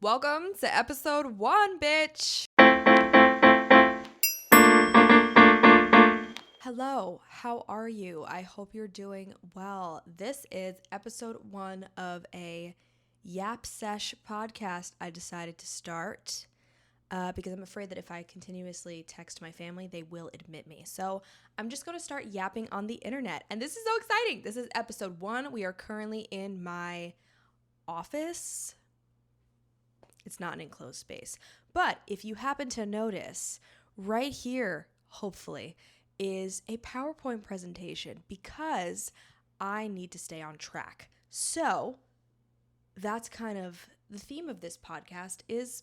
Welcome to episode 1, bitch. Hello, how are you? I hope you're doing well. This is episode 1 of a Yap Sesh podcast I decided to start because I'm afraid that if I continuously text my family, they will admit me. So I'm just going to start yapping on the internet. And this is so exciting. This is episode 1. We are currently in my office. It's not an enclosed space. But if you happen to notice, right here, hopefully, is a PowerPoint presentation because I need to stay on track. So that's kind of the theme of this podcast is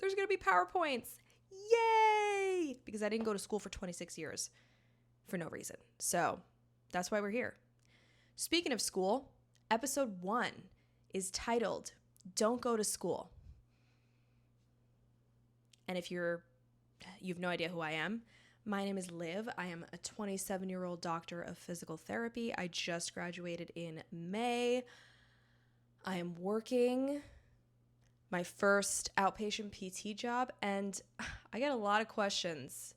there's going to be PowerPoints. Yay! Because I didn't go to school for 26 years for no reason. So that's why we're here. Speaking of school, episode 1 is titled, Don't Go to School. And if you've no idea who I am, my name is Liv. I am a 27-year-old doctor of physical therapy. I just graduated in May. I am working my first outpatient PT job, and I get a lot of questions,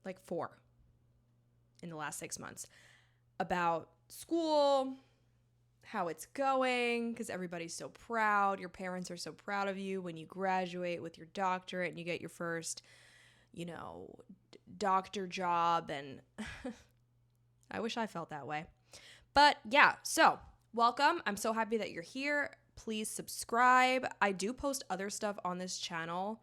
like 4 in the last 6 months, about school, how it's going, because everybody's so proud. Your parents are so proud of you when you graduate with your doctorate and you get your first, doctor job. And I wish I felt that way. But yeah, so welcome. I'm so happy that you're here. Please subscribe. I do post other stuff on this channel.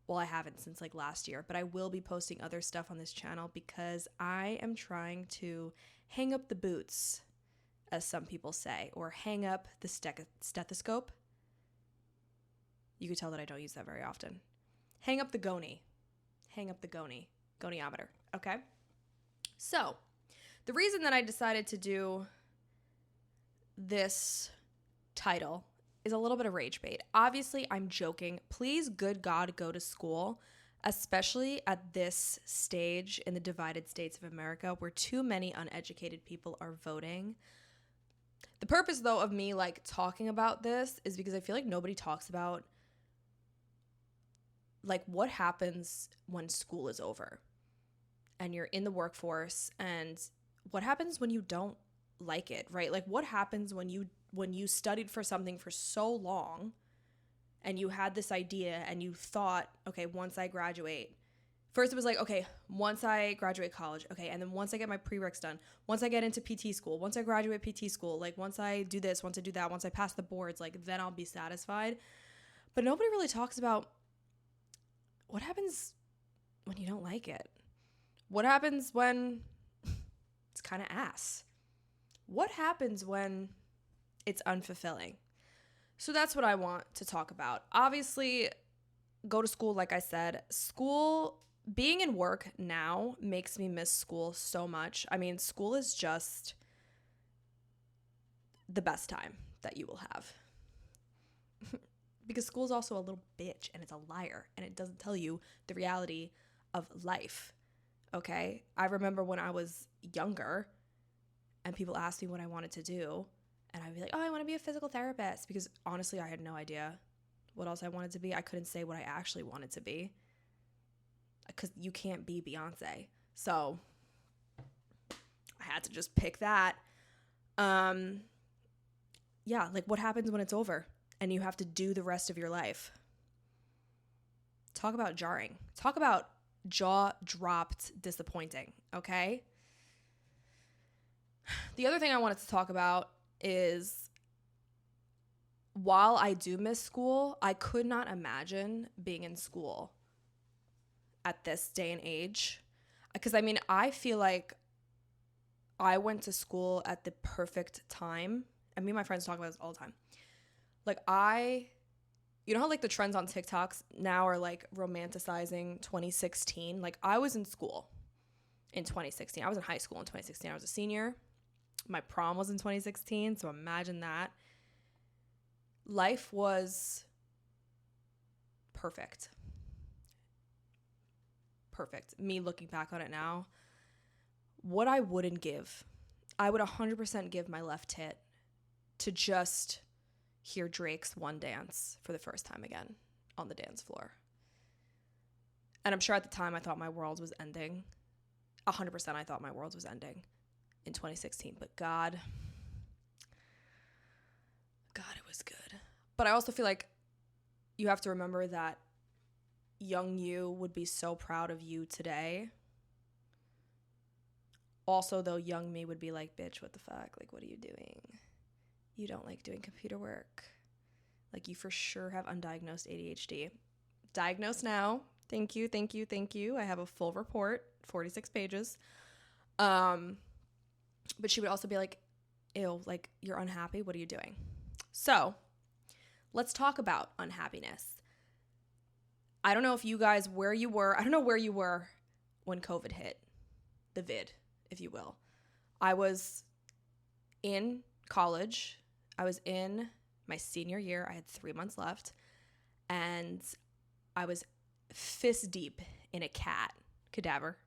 Well, I haven't since like last year, but I will be posting other stuff on this channel because I am trying to hang up the boots, as some people say, or hang up the stethoscope. You could tell that I don't use that very often. Hang up the goniometer, okay? So, the reason that I decided to do this title is a little bit of rage bait. Obviously, I'm joking. Please, good God, go to school, especially at this stage in the divided states of America where too many uneducated people are voting. The purpose, though, of me, talking about this is because I feel like nobody talks about, what happens when school is over and you're in the workforce, and what happens when you don't like it, right? What happens when you studied for something for so long and you had this idea and you thought, okay, once I graduate, first it was okay, once I graduate college, okay, and then once I get my prereqs done, once I get into PT school, once I graduate PT school, once I do this, once I do that, once I pass the boards, then I'll be satisfied. But nobody really talks about what happens when you don't like it. What happens when it's kind of ass? What happens when it's unfulfilling? So that's what I want to talk about. Obviously, go to school, like I said. Being in work now makes me miss school so much. I mean, school is just the best time that you will have. Because school is also a little bitch and it's a liar and it doesn't tell you the reality of life, okay? I remember when I was younger and people asked me what I wanted to do, and I'd be like, oh, I want to be a physical therapist, because honestly, I had no idea what else I wanted to be. I couldn't say what I actually wanted to be, because you can't be Beyonce. So I had to just pick that. Yeah, what happens when it's over and you have to do the rest of your life? Talk about jarring. Talk about jaw-dropped disappointing, okay? The other thing I wanted to talk about is, while I do miss school, I could not imagine being in school at this day and age. Because, I feel like I went to school at the perfect time. And me and my friends talk about this all the time. You know how the trends on TikToks now are romanticizing 2016? I was in school in 2016. I was in high school in 2016. I was a senior. My prom was in 2016. So imagine that. Life was perfect. Me looking back on it now, what I wouldn't give, I would 100% give my left tit to just hear Drake's One Dance for the first time again on the dance floor. And I'm sure at the time I thought my world was ending. 100% I thought my world was ending in 2016. But God, it was good. But I also feel like you have to remember that young you would be so proud of you today. Also, though, young me would be like, bitch, what the fuck? Like, what are you doing? You don't like doing computer work. Like, you for sure have undiagnosed ADHD. Diagnosed now. Thank you. I have a full report, 46 pages. But she would also be like, ew, like, you're unhappy. What are you doing? So let's talk about unhappiness. I don't know if you guys, where you were. I don't know where you were when COVID hit, the vid, if you will. I was in college. I was in my senior year. I had 3 months left. And I was fist deep in a cat cadaver.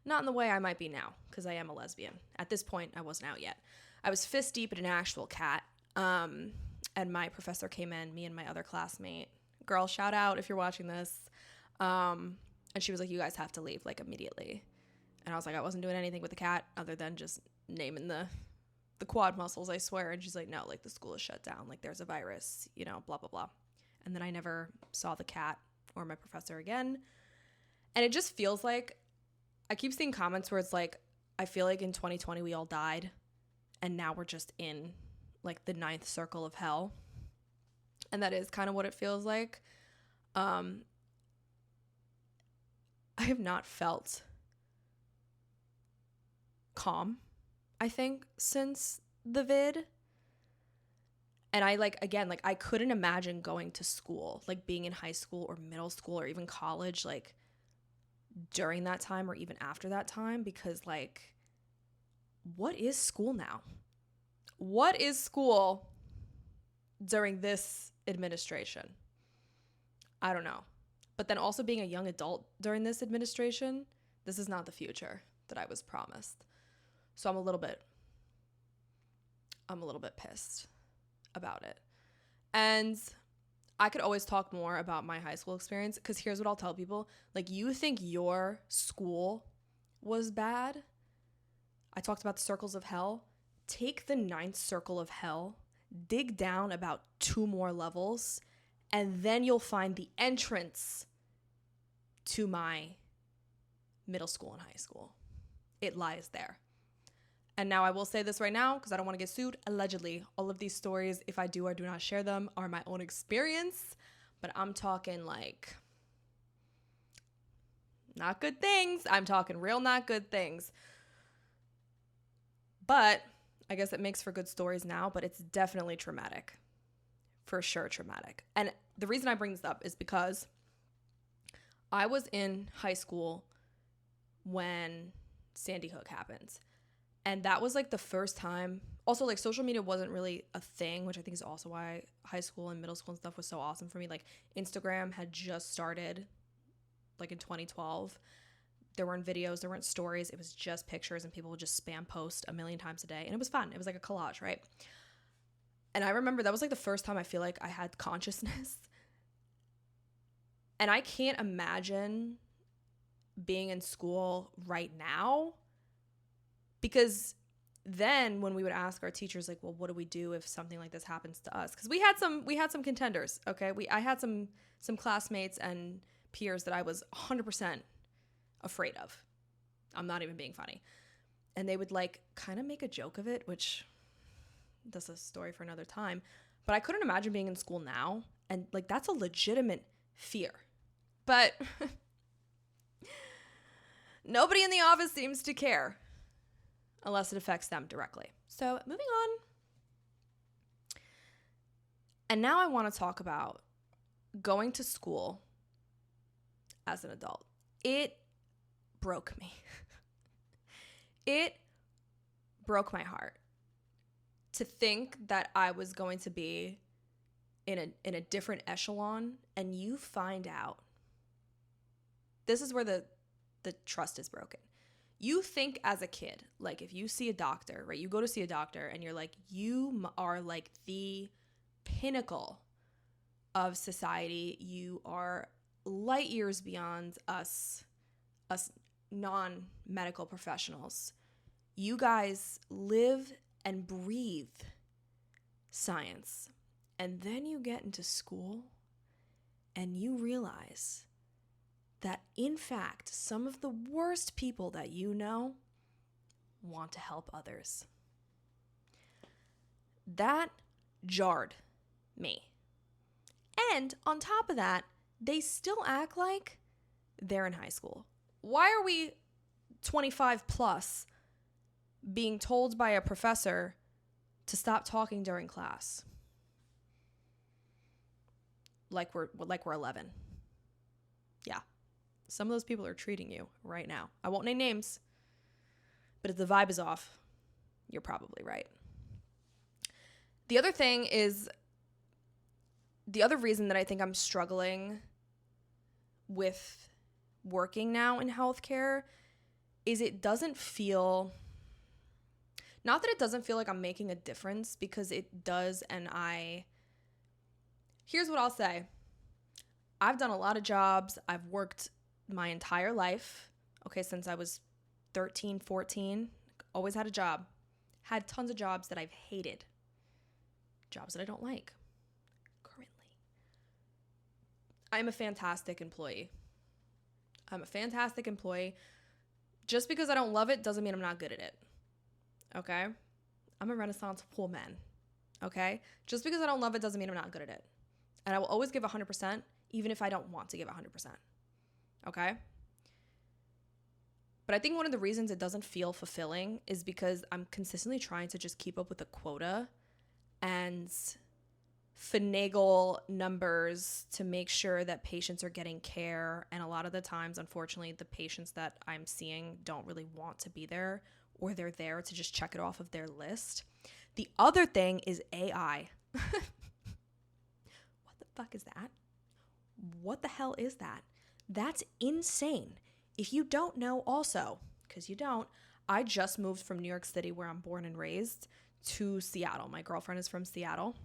Not in the way I might be now, because I am a lesbian. At this point, I wasn't out yet. I was fist deep in an actual cat. And my professor came in, me and my other classmate. Girl, shout out if you're watching this. And she was like, you guys have to leave, like, immediately. And I was like, I wasn't doing anything with the cat other than just naming the quad muscles, I swear. And she's like, no, like, the school is shut down. Like, there's a virus, you know, blah, blah, blah. And then I never saw the cat or my professor again. And it just feels like, I keep seeing comments where it's like, I feel like in 2020 we all died. And now we're just in, like, the 9th circle of hell. And that is kind of what it feels like. I have not felt calm, I think, since the vid. And I, like, again, like, I couldn't imagine going to school, like, being in high school or middle school or even college, like, during that time or even after that time, because, like, what is school now? What is school during this administration? I don't know. But then also being a young adult during this administration, this is not the future that I was promised. So I'm a little bit pissed about it. And I could always talk more about my high school experience, because here's what I'll tell people. Like, you think your school was bad? I talked about the circles of hell. Take the 9th circle of hell, dig down about 2 more levels, and then you'll find the entrance to my middle school and high school. It lies there. And now I will say this right now, because I don't want to get sued. Allegedly, all of these stories, if I do or do not share them, are my own experience. But I'm talking, like, not good things. I'm talking real not good things. But I guess it makes for good stories now, but it's definitely traumatic. For sure traumatic. And the reason I bring this up is because I was in high school when Sandy Hook happened. And that was, like, the first time. Also, like, social media wasn't really a thing, which I think is also why high school and middle school and stuff was so awesome for me. Like, Instagram had just started, like, in 2012. There weren't videos, there weren't stories. It was just pictures, and people would just spam post a million times a day. And it was fun. It was like a collage, right? And I remember that was, like, the first time I feel like I had consciousness. And I can't imagine being in school right now. Because then when we would ask our teachers, like, well, what do we do if something like this happens to us? Because we had some contenders, okay? I had some classmates and peers that I was 100% afraid of. I'm not even being funny. And they would, like, kind of make a joke of it, which that's a story for another time. But I couldn't imagine being in school now. And, like, that's a legitimate fear. But nobody in the office seems to care. Unless it affects them directly. So moving on. And now I want to talk about going to school as an adult. It broke me. It broke my heart to think that I was going to be in a different echelon, and you find out. This is where the trust is broken. You think as a kid, like if you see a doctor, right? You go to see a doctor and you're like, you are like the pinnacle of society. You are light years beyond us non-medical professionals. You guys live and breathe science. And then you get into school and you realize that, in fact, some of the worst people that you know want to help others. That jarred me. And on top of that, they still act like they're in high school. Why are we 25 plus being told by a professor to stop talking during class? Like we're 11. Yeah. Some of those people are treating you right now. I won't name names, but if the vibe is off, you're probably right. The other thing is, the other reason that I think I'm struggling with working now in healthcare is it doesn't feel, not that it doesn't feel like I'm making a difference, because it does, and here's what I'll say. I've done a lot of jobs. I've worked my entire life, okay, since I was 13, 14, always had a job. Had tons of jobs that I've hated. Jobs that I don't like currently. I'm a fantastic employee. Just because I don't love it doesn't mean I'm not good at it, okay? I'm a Renaissance woman, okay? Just because I don't love it doesn't mean I'm not good at it. And I will always give 100%, even if I don't want to give 100%. Okay? But I think one of the reasons it doesn't feel fulfilling is because I'm consistently trying to just keep up with the quota and finagle numbers to make sure that patients are getting care. And a lot of the times, unfortunately, the patients that I'm seeing don't really want to be there, or they're there to just check it off of their list. The other thing is AI. What the fuck is that? What the hell is that? That's insane. If you don't know also, because you don't, I just moved from New York City, where I'm born and raised, to Seattle. My girlfriend is from Seattle.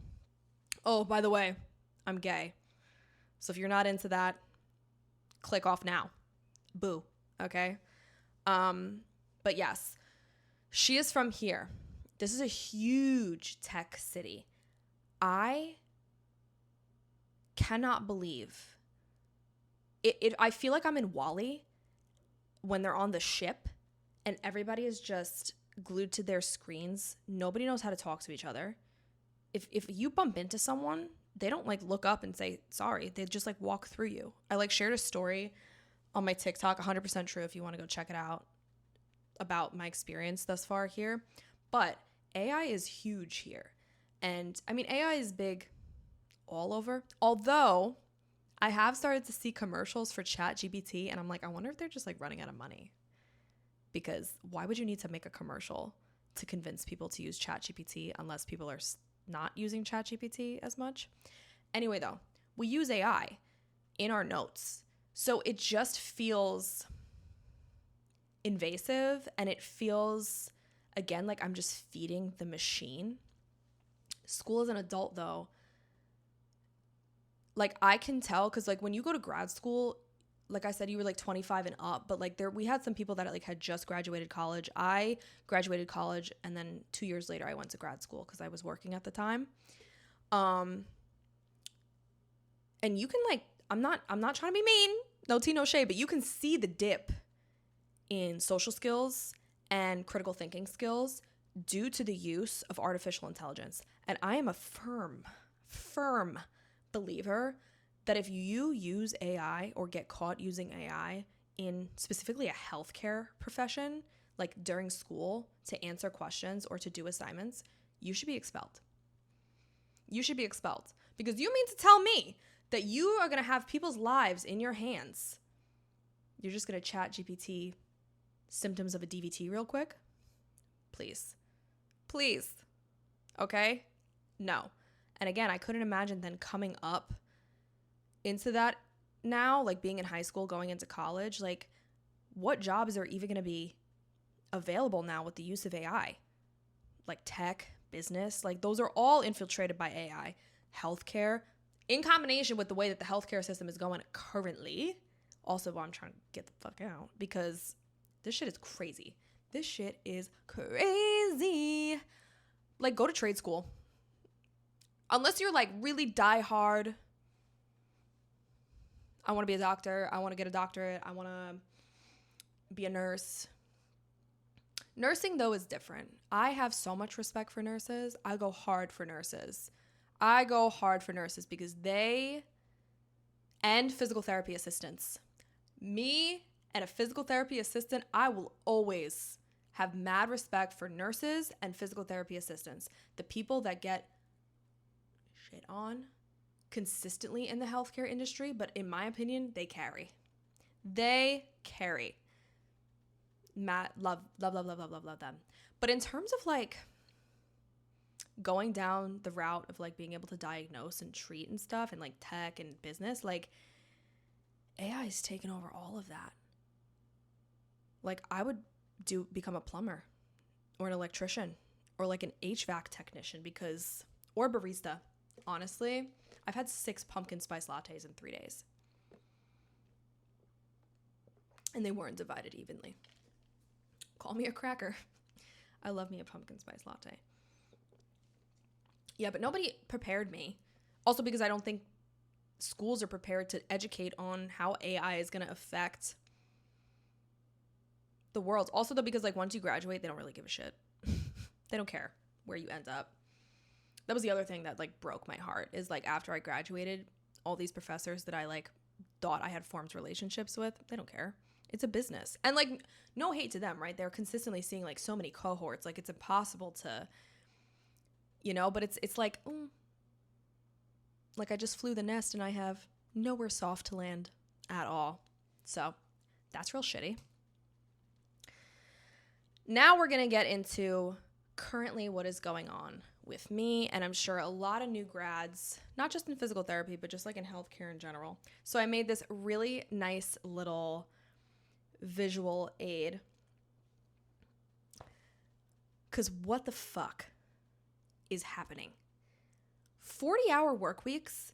Oh, by the way, I'm gay. So if you're not into that, click off now. Boo. Okay? But yes, she is from here. This is a huge tech city. I cannot believe it. I feel like I'm in Wall-E when they're on the ship and everybody is just glued to their screens. Nobody knows how to talk to each other. If you bump into someone, they don't like look up and say sorry. They just like walk through you. I like shared a story on my TikTok, 100% true if you want to go check it out, about my experience thus far here. But AI is huge here. And I mean, AI is big all over. Although I have started to see commercials for ChatGPT, and I'm like, I wonder if they're just like running out of money. Because why would you need to make a commercial to convince people to use ChatGPT unless people are not using ChatGPT as much? Anyway, though, we use AI in our notes. So it just feels invasive, and it feels, again, like I'm just feeding the machine. School as an adult, though, like I can tell, because like when you go to grad school, like I said, you were like 25 and up, but like we had some people that like had just graduated college. I graduated college, and then 2 years later I went to grad school because I was working at the time. And you can like, I'm not trying to be mean, no tea, no shade, but you can see the dip in social skills and critical thinking skills due to the use of artificial intelligence. And I am a firm believer that if you use AI or get caught using AI in specifically a healthcare profession, like during school to answer questions or to do assignments, you should be expelled. You should be expelled, because you mean to tell me that you are going to have people's lives in your hands. You're just going to chat GPT symptoms of a DVT real quick? Please. Okay? No. And again, I couldn't imagine then coming up into that now, like being in high school, going into college, like what jobs are even going to be available now with the use of AI, like tech, business, like those are all infiltrated by AI. Healthcare, in combination with the way that the healthcare system is going currently. Also, why I'm trying to get the fuck out, because this shit is crazy. This shit is crazy. Like, go to trade school. Unless you're like really die hard. I want to be a doctor. I want to get a doctorate. I want to be a nurse. Nursing, though, is different. I have so much respect for nurses. I go hard for nurses. Because they, and physical therapy assistants. Me and a physical therapy assistant, I will always have mad respect for nurses and physical therapy assistants. The people that get shit on consistently in the healthcare industry, but in my opinion, they carry. Matt, love them. But in terms of like going down the route of like being able to diagnose and treat and stuff and like tech and business, like AI is taking over all of that. Like I would become a plumber or an electrician or like an HVAC technician or barista. Honestly, I've had 6 pumpkin spice lattes in 3 days. And they weren't divided evenly. Call me a cracker. I love me a pumpkin spice latte. Yeah, but nobody prepared me. Also because I don't think schools are prepared to educate on how AI is going to affect the world. Also though, because like once you graduate, they don't really give a shit. They don't care where you end up. That was the other thing that like broke my heart, is like after I graduated, all these professors that I like thought I had formed relationships with, they don't care. It's a business. And like no hate to them, right? They're consistently seeing like so many cohorts. Like it's impossible to, but it's like, like I just flew the nest and I have nowhere soft to land at all. So that's real shitty. Now we're going to get into currently what is going on with me, and I'm sure a lot of new grads, not just in physical therapy, but just like in healthcare in general. So I made this really nice little visual aid, because what the fuck is happening? 40-hour work weeks,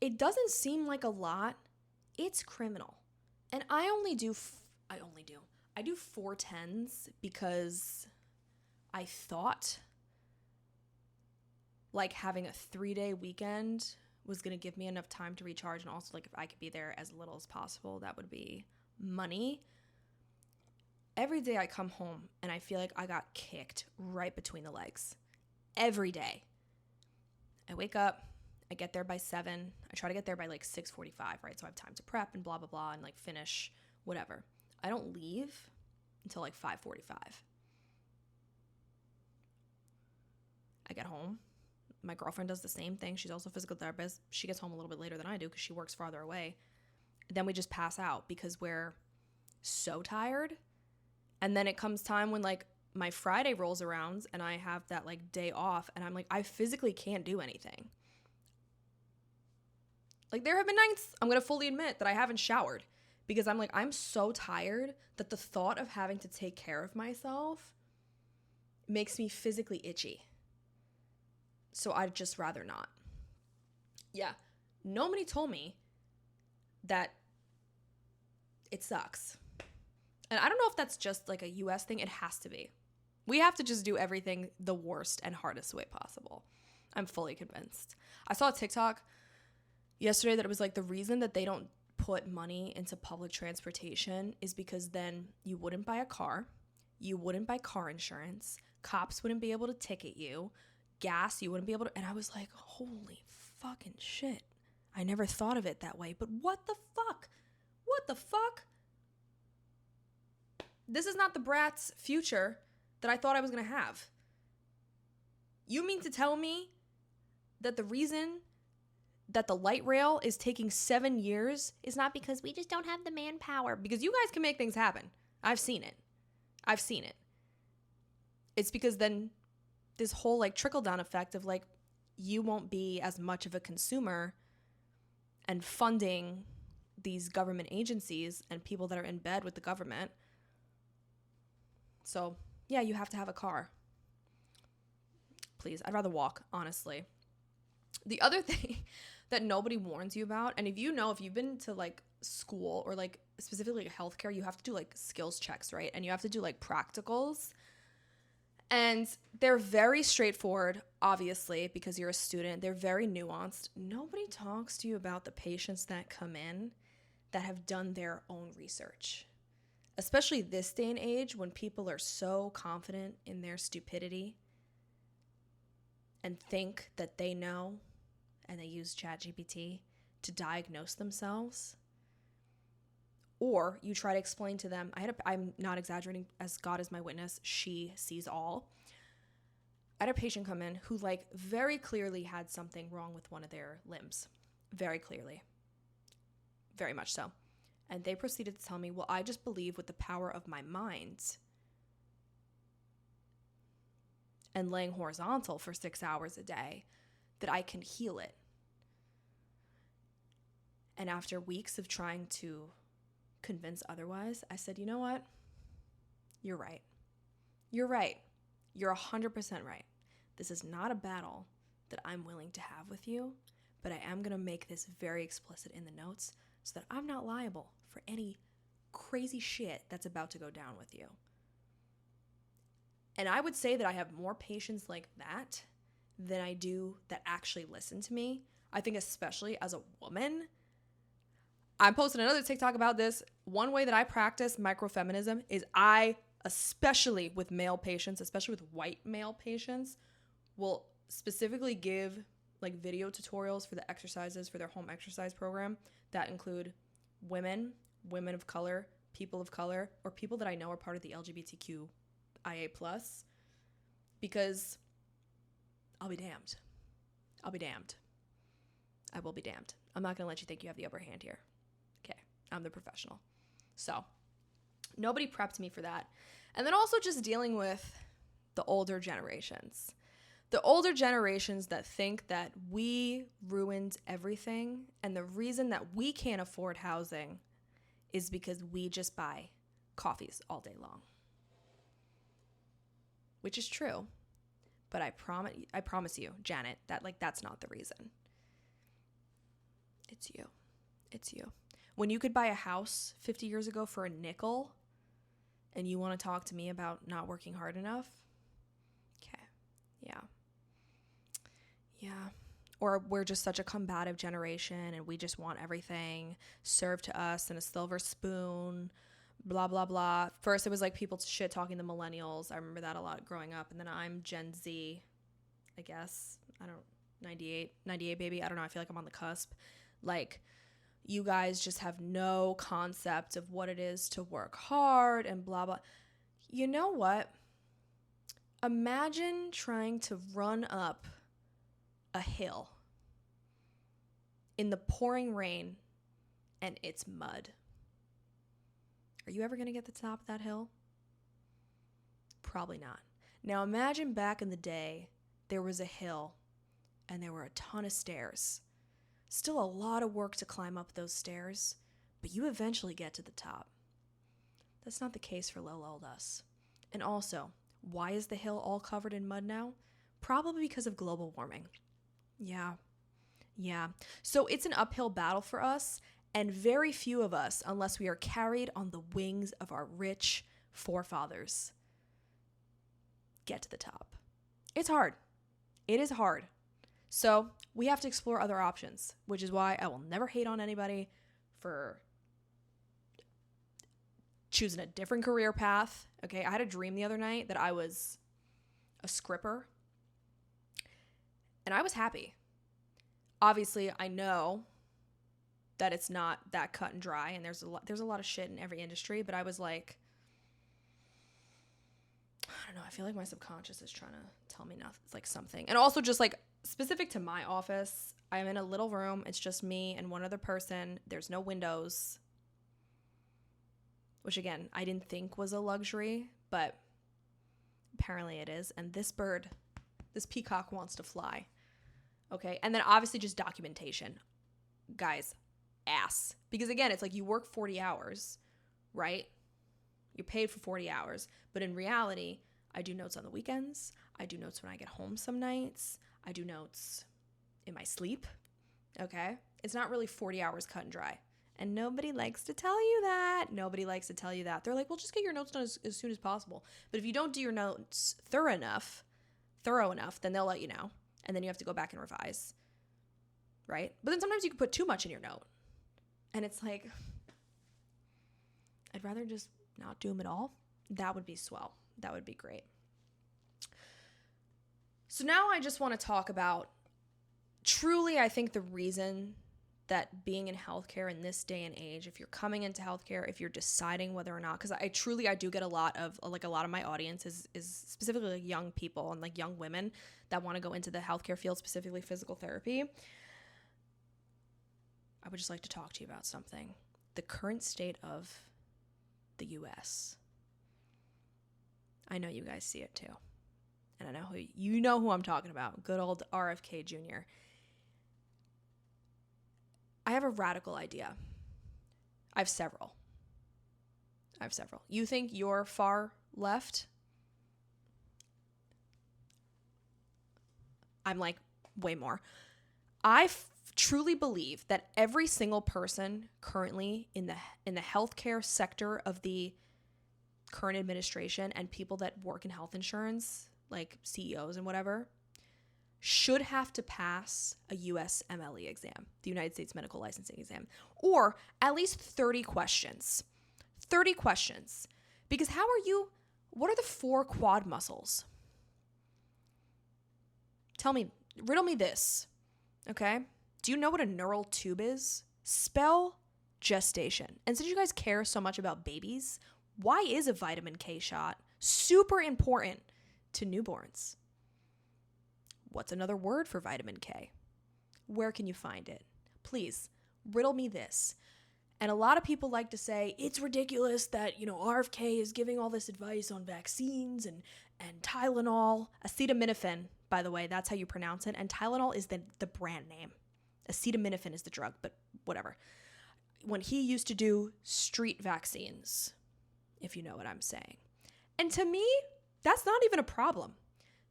it doesn't seem like a lot. It's criminal. And I do 4/10s because I thought like having a 3-day weekend was going to give me enough time to recharge, and also like if I could be there as little as possible, that would be money. Every day I come home and I feel like I got kicked right between the legs. Every day. I wake up, I get there by 7. I try to get there by like 6:45, right? So I have time to prep and blah, blah, blah, and like finish whatever. I don't leave until like 5:45. I get home. My girlfriend does the same thing. She's also a physical therapist. She gets home a little bit later than I do because she works farther away. Then we just pass out because we're so tired. And then it comes time when like my Friday rolls around and I have that like day off and I'm like, I physically can't do anything. Like there have been nights, I'm going to fully admit, that I haven't showered because I'm like, I'm so tired that the thought of having to take care of myself makes me physically itchy. So I'd just rather not. Yeah. Nobody told me that it sucks. And I don't know if that's just like a US thing. It has to be. We have to just do everything the worst and hardest way possible. I'm fully convinced. I saw a TikTok yesterday that it was like the reason that they don't put money into public transportation is because then you wouldn't buy a car. You wouldn't buy car insurance. Cops wouldn't be able to ticket you. Gas, you wouldn't be able to. And I was like, holy fucking shit. I never thought of it that way. But what the fuck? What the fuck? This is not the brat's future that I thought I was going to have. You mean to tell me that the reason that the light rail is taking 7 years is not because we just don't have the manpower? Because you guys can make things happen. I've seen it. It's because then this whole like trickle-down effect of like you won't be as much of a consumer and funding these government agencies and people that are in bed with the government. So yeah, you have to have a car. Please, I'd rather walk, honestly. The other thing that nobody warns you about, and if you've been to like school or like specifically healthcare, you have to do like skills checks, right? And you have to do like practicals. And they're very straightforward, obviously, because you're a student. They're very nuanced. Nobody talks to you about the patients that come in that have done their own research, especially this day and age when people are so confident in their stupidity and think that they know, and they use ChatGPT to diagnose themselves. Or you try to explain to them, I'm not exaggerating, as God is my witness, she sees all. I had a patient come in who like very clearly had something wrong with one of their limbs. Very clearly. Very much so. And they proceeded to tell me, well, I just believe with the power of my mind and laying horizontal for 6 hours a day that I can heal it. And after weeks of trying to convince otherwise, I said, you know what? You're right. You're right. You're 100% right. This is not a battle that I'm willing to have with you, but I am going to make this very explicit in the notes so that I'm not liable for any crazy shit that's about to go down with you. And I would say that I have more patients like that than I do that actually listen to me. I think especially as a woman, I'm posting another TikTok about this. One way that I practice microfeminism is I, especially with male patients, especially with white male patients, will specifically give like video tutorials for the exercises for their home exercise program that include women of color, or people that I know are part of the LGBTQIA+, because I'll be damned. I will be damned. I'm not going to let you think you have the upper hand here. Okay, I'm the professional. So nobody prepped me for that. And then also just dealing with the older generations. The older generations that think that we ruined everything, and the reason that we can't afford housing is because we just buy coffees all day long. Which is true. But I promise you, Janet, that like that's not the reason. It's you. When you could buy a house 50 years ago for a nickel, and you want to talk to me about not working hard enough? Okay. Yeah. Or we're just such a combative generation and we just want everything served to us in a silver spoon, blah, blah, blah. First, it was like people shit talking the millennials. I remember that a lot growing up. And then I'm Gen Z, I guess. 98 baby. I don't know. I feel like I'm on the cusp. Like, you guys just have no concept of what it is to work hard and blah, blah. You know what? Imagine trying to run up a hill in the pouring rain and it's mud. Are you ever going to get to the top of that hill? Probably not. Now imagine back in the day, there was a hill and there were a ton of stairs. Still a lot of work to climb up those stairs, but you eventually get to the top. That's not the case for little old us. And also, why is the hill all covered in mud now? Probably because of global warming. Yeah. So it's an uphill battle for us, and very few of us, unless we are carried on the wings of our rich forefathers, get to the top. It's hard. It is hard. So we have to explore other options, which is why I will never hate on anybody for choosing a different career path. Okay, I had a dream the other night that I was a scripper, and I was happy. Obviously, I know that it's not that cut and dry, and there's a lot of shit in every industry, but I was like, I don't know, I feel like my subconscious is trying to tell me nothing, like something. And also just like specific to my office, I'm in a little room. It's just me and one other person. There's no windows, which again, I didn't think was a luxury, but apparently it is. And this peacock wants to fly. Okay. And then obviously just documentation. Guys, ass. Because again, it's like you work 40 hours, right? You're paid for 40 hours. But in reality, I do notes on the weekends. I do notes when I get home some nights. I do notes in my sleep. Okay? It's not really 40 hours cut and dry. And nobody likes to tell you that. Nobody likes to tell you that. They're like, well, just get your notes done as soon as possible. But if you don't do your notes thorough enough, then they'll let you know. And then you have to go back and revise. Right? But then sometimes you can put too much in your note. And it's like, I'd rather just not do them at all. That would be swell. That would be great. So now I just want to talk about, truly, I think the reason that being in healthcare in this day and age, if you're coming into healthcare, if you're deciding whether or not, because I do get a lot of my audience is specifically like young people and like young women that want to go into the healthcare field, specifically physical therapy. I would just like to talk to you about something. The current state of the U.S. I know you guys see it too. And I know who I'm talking about. Good old RFK Jr. I have a radical idea. I have several. You think you're far left? I'm like way more. I truly believe that every single person currently in the healthcare sector of the current administration and people that work in health insurance, like CEOs and whatever, should have to pass a USMLE exam, the United States Medical Licensing Exam, or at least 30 questions. 30 questions. Because what are the 4 quad muscles? Riddle me this, okay? Do you know what a neural tube is? Spell gestation. And since you guys care so much about babies, why is a vitamin K shot super important to newborns? What's another word for vitamin K? Where can you find it? Please, riddle me this. And a lot of people like to say, it's ridiculous that, RFK is giving all this advice on vaccines and Tylenol. Acetaminophen, by the way, that's how you pronounce it. And Tylenol is the brand name. Acetaminophen is the drug, but whatever. When he used to do street vaccines, if you know what I'm saying. And to me, that's not even a problem.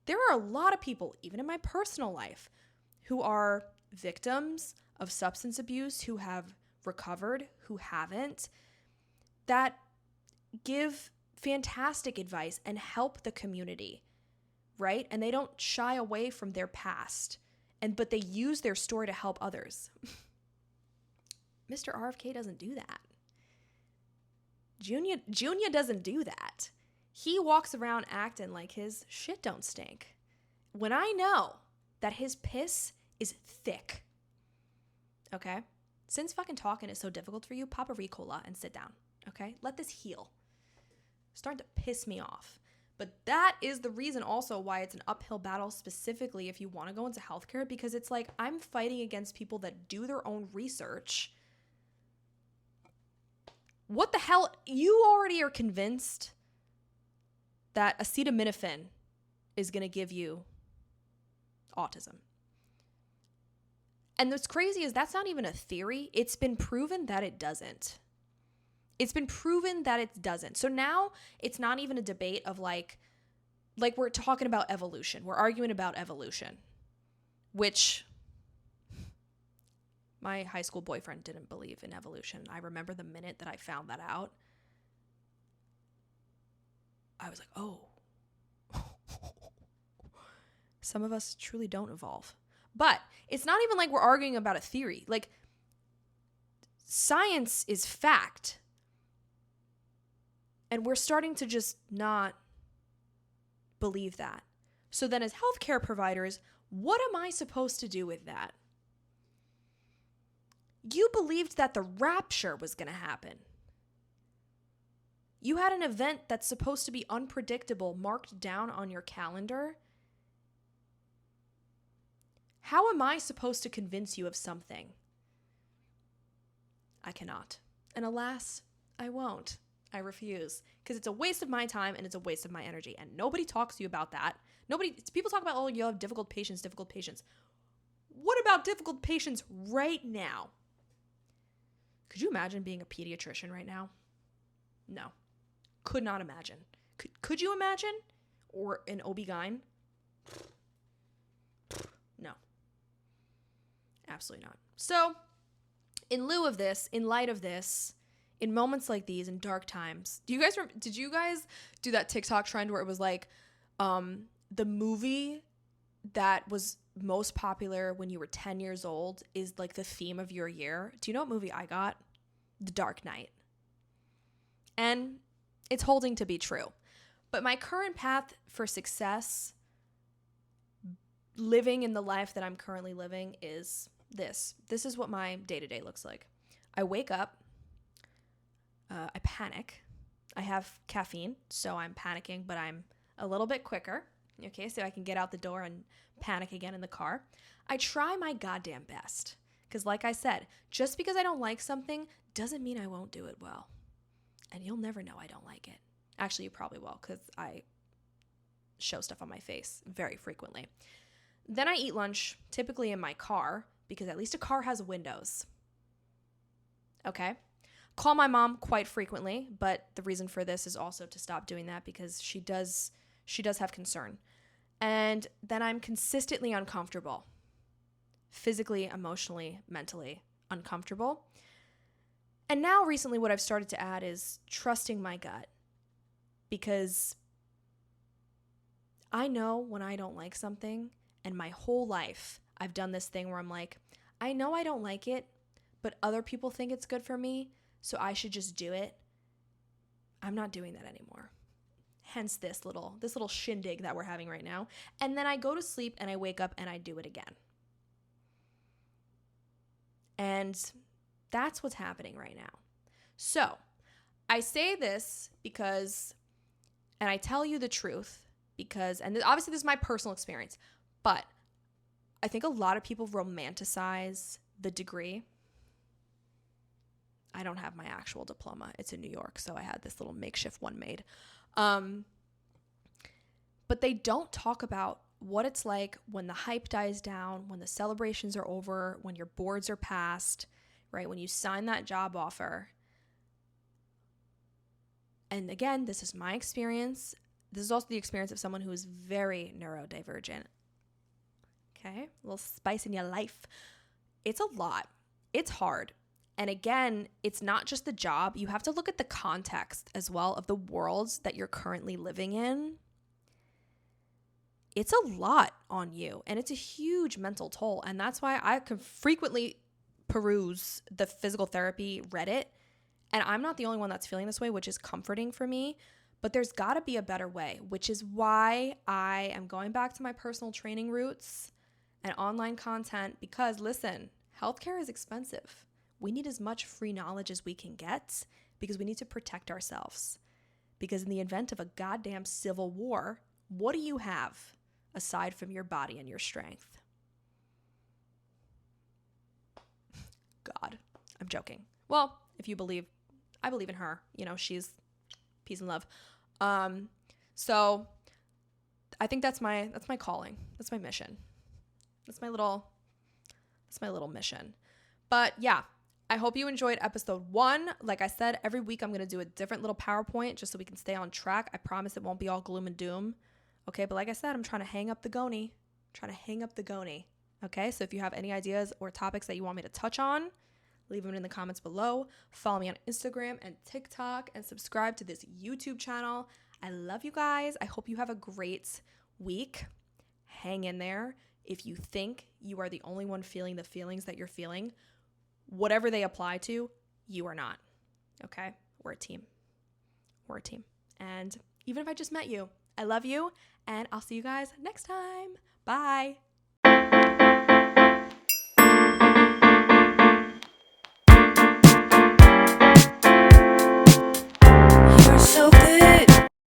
There are a lot of people, even in my personal life, who are victims of substance abuse, who have recovered, who haven't, that give fantastic advice and help the community, right? And they don't shy away from their past, but they use their story to help others. Mr. RFK doesn't do that. Junior doesn't do that. He walks around acting like his shit don't stink. When I know that his piss is thick, okay? Since fucking talking is so difficult for you, pop a Ricola and sit down, okay? Let this heal. It's starting to piss me off. But that is the reason also why it's an uphill battle, specifically if you want to go into healthcare, because it's like I'm fighting against people that do their own research. What the hell? You already are convinced that acetaminophen is going to give you autism. And what's crazy is that's not even a theory. It's been proven that it doesn't. So now it's not even a debate of like we're talking about evolution. We're arguing about evolution, which my high school boyfriend didn't believe in evolution. I remember the minute that I found that out, I was like, oh, some of us truly don't evolve. But it's not even like we're arguing about a theory. Like, science is fact. And we're starting to just not believe that. So then as healthcare providers, what am I supposed to do with that? You believed that the rapture was going to happen. You had an event that's supposed to be unpredictable marked down on your calendar. How am I supposed to convince you of something? I cannot. And alas, I won't. I refuse. Because it's a waste of my time and it's a waste of my energy. And nobody talks to you about that. People talk about, oh, you have difficult patients. What about difficult patients right now? Could you imagine being a pediatrician right now? No. Could not imagine. Could you imagine? Or an OB-GYN? No. Absolutely not. So, in light of this, in moments like these, in dark times, did you guys do that TikTok trend where it was like, the movie that was most popular when you were 10 years old is like the theme of your year? Do you know what movie I got? The Dark Knight. And it's holding to be true. But my current path for success, living in the life that I'm currently living, is this. This is what my day-to-day looks like. I wake up. I panic. I have caffeine, so I'm panicking, but I'm a little bit quicker. Okay, so I can get out the door and panic again in the car. I try my goddamn best. Because like I said, just because I don't like something doesn't mean I won't do it well. And you'll never know I don't like it. Actually, you probably will, because I show stuff on my face very frequently. Then I eat lunch, typically in my car, because at least a car has windows. Okay? Call my mom quite frequently, but the reason for this is also to stop doing that because she does have concern. And then I'm consistently uncomfortable. Physically, emotionally, mentally uncomfortable. And now recently what I've started to add is trusting my gut. Because I know when I don't like something, and my whole life I've done this thing where I'm like, I know I don't like it, but other people think it's good for me, so I should just do it. I'm not doing that anymore. Hence this little shindig that we're having right now. And then I go to sleep and I wake up and I do it again. And that's what's happening right now. So I say this because, and I tell you the truth because, and obviously this is my personal experience, but I think a lot of people romanticize the degree. I don't have my actual diploma. It's in New York, so I had this little makeshift one made. But they don't talk about what it's like when the hype dies down, when the celebrations are over, when your boards are passed, right? When you sign that job offer. And again, this is my experience. This is also the experience of someone who is very neurodivergent. Okay? A little spice in your life. It's a lot. It's hard. And again, it's not just the job. You have to look at the context as well of the worlds that you're currently living in. It's a lot on you, and it's a huge mental toll. And that's why I can frequently peruse the physical therapy Reddit. And I'm not the only one that's feeling this way, which is comforting for me. But there's got to be a better way, which is why I am going back to my personal training roots and online content. Because listen, healthcare is expensive. We need as much free knowledge as we can get because we need to protect ourselves. Because in the event of a goddamn civil war, what do you have aside from your body and your strength? God, I'm joking. Well, if you believe, I believe in her. You know, she's peace and love. So I think that's my calling. That's my mission. That's my little mission. But yeah, I hope you enjoyed episode 1. Like I said, every week I'm going to do a different little PowerPoint just so we can stay on track. I promise it won't be all gloom and doom. Okay, but like I said, I'm trying to hang up the Goni. Okay, so if you have any ideas or topics that you want me to touch on, leave them in the comments below. Follow me on Instagram and TikTok and subscribe to this YouTube channel. I love you guys. I hope you have a great week. Hang in there. If you think you are the only one feeling the feelings that you're feeling, whatever they apply to, you are not. Okay? We're a team. And even if I just met you, I love you, and I'll see you guys next time. Bye.